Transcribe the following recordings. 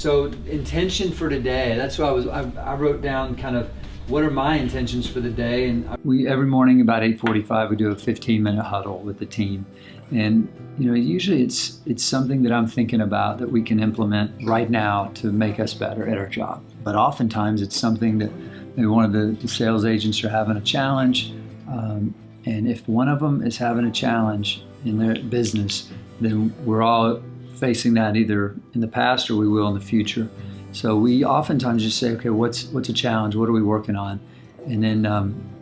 So intention for today, that's what I wrote down kind of what are my intentions for the day. And we every morning about 8:45 we do a 15-minute huddle with the team. And usually it's something that I'm thinking about that we can implement right now to make us better at our job. But oftentimes it's something that maybe one of the sales agents are having a challenge. And if one of them is having a challenge in their business, then we're all facing that either in the past or we will in the future. So we oftentimes just say, okay, what's a challenge? What are we working on? And then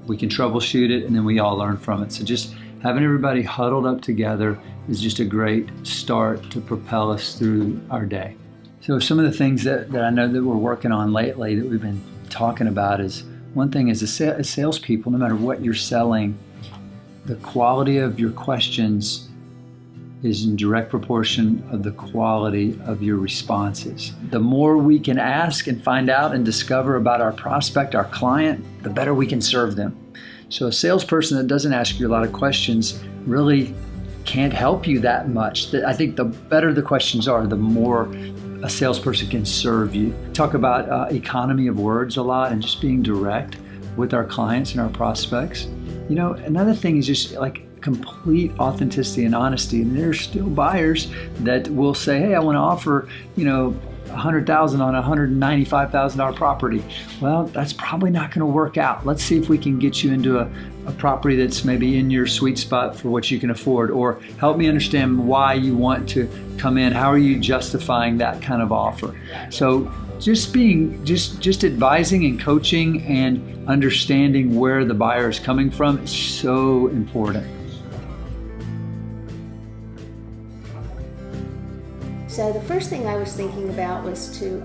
we can troubleshoot it, and then we all learn from it. So just having everybody huddled up together is just a great start to propel us through our day. So some of the things that I know that we're working on lately that we've been talking about is, one thing is as salespeople, no matter what you're selling, the quality of your questions is in direct proportion of the quality of your responses. The more we can ask and find out and discover about our prospect, our client, the better we can serve them. So a salesperson that doesn't ask you a lot of questions really can't help you that much. I think the better the questions are, the more a salesperson can serve you. Talk about economy of words a lot and just being direct with our clients and our prospects. Another thing is just like complete authenticity and honesty. And there's still buyers that will say, hey, I want to offer, $100,000 on a $195,000 property. Well, that's probably not going to work out. Let's see if we can get you into a property that's maybe in your sweet spot for what you can afford, or help me understand why you want to come in. How are you justifying that kind of offer? So just advising and coaching and understanding where the buyer is coming from is so important. So the first thing I was thinking about was to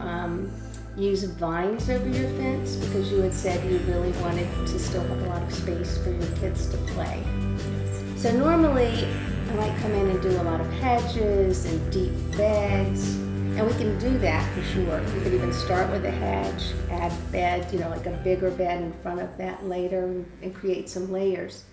use vines over your fence, because you had said you really wanted to still have a lot of space for your kids to play. So normally I might come in and do a lot of hedges and deep beds, and we can do that for sure. We could even start with a hedge, add bed, like a bigger bed in front of that later, and create some layers.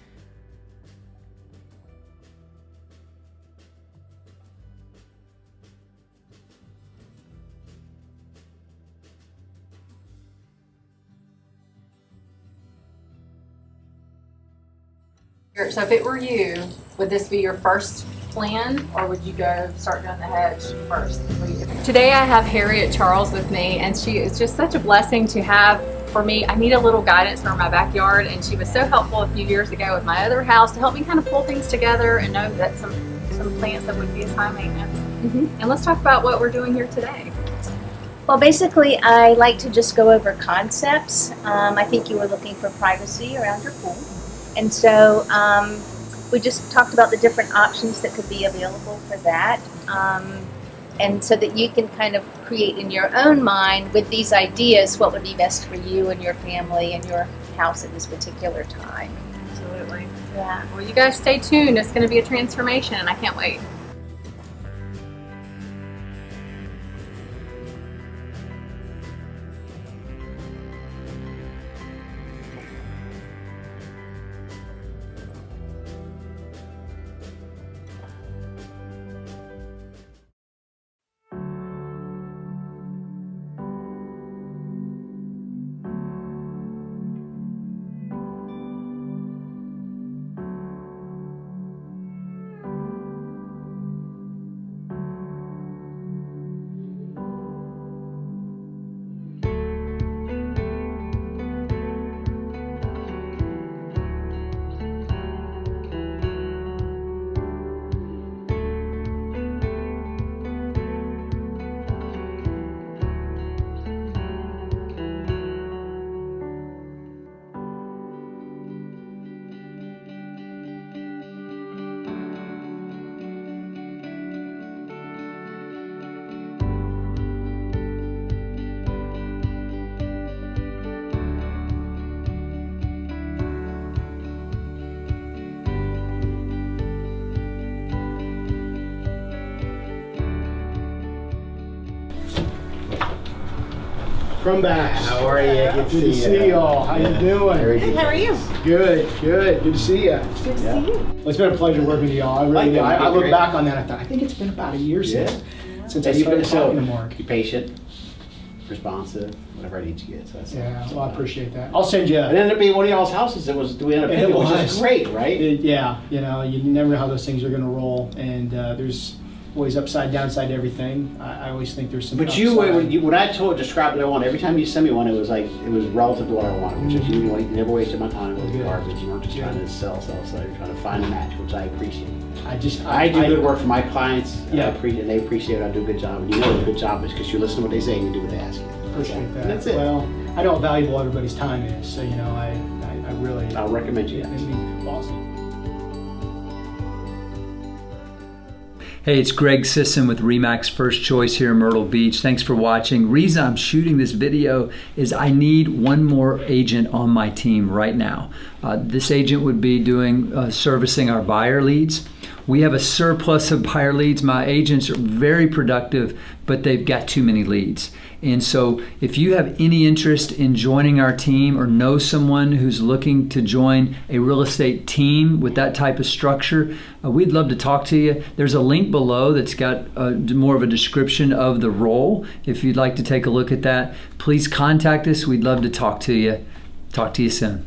So if it were you, would this be your first plan, or would you go start doing the hedge first? Today I have Harriet Charles with me, and she is just such a blessing to have for me. I need a little guidance for my backyard, and she was so helpful a few years ago with my other house to help me kind of pull things together and know that some plants that would be as high maintenance. And let's talk about what we're doing here today. Well, basically, I like to just go over concepts. I think you were looking for privacy around your pool. And so we just talked about the different options that could be available for that. And so that you can kind of create in your own mind with these ideas what would be best for you and your family and your house at this particular time. Absolutely. Yeah. Well, you guys stay tuned. It's going to be a transformation, and I can't wait. From back. How are you? Good to see y'all. How you doing? Good. How are you? Good. Good to see you. Good to see you. Well, it's been a pleasure working with y'all. I look back on that. I think it's been about a year since since I started talking to Mark. Be patient, responsive, whatever I need to get. So that's Well, I appreciate that. I'll send you. It ended up being one of y'all's houses. We ended up picking, which is great, right? Yeah, you never know how those things are going to roll, and there's always upside, downside to everything. I always think there's some. But when I described what I wanted, every time you send me one, it was relative to what I wanted, which is you never wasted my time with garbage. You weren't just trying to sell. So you're trying to find a match, which I appreciate. I do good work for my clients. Yeah. They appreciate it. I do a good job, and you know what a good job is because you listen to what they say and you do what they ask you. Appreciate that. That's it. Well, I know how valuable everybody's time is, so I really. I'll recommend you. Awesome. Hey, it's Greg Sisson with RE/MAX First Choice here in Myrtle Beach. Thanks for watching. Reason I'm shooting this video is I need one more agent on my team right now. This agent would be doing servicing our buyer leads. We have a surplus of buyer leads. My agents are very productive, but they've got too many leads. And so if you have any interest in joining our team or know someone who's looking to join a real estate team with that type of structure, we'd love to talk to you. There's a link below that's got more of a description of the role. If you'd like to take a look at that, please contact us. We'd love to talk to you. Talk to you soon.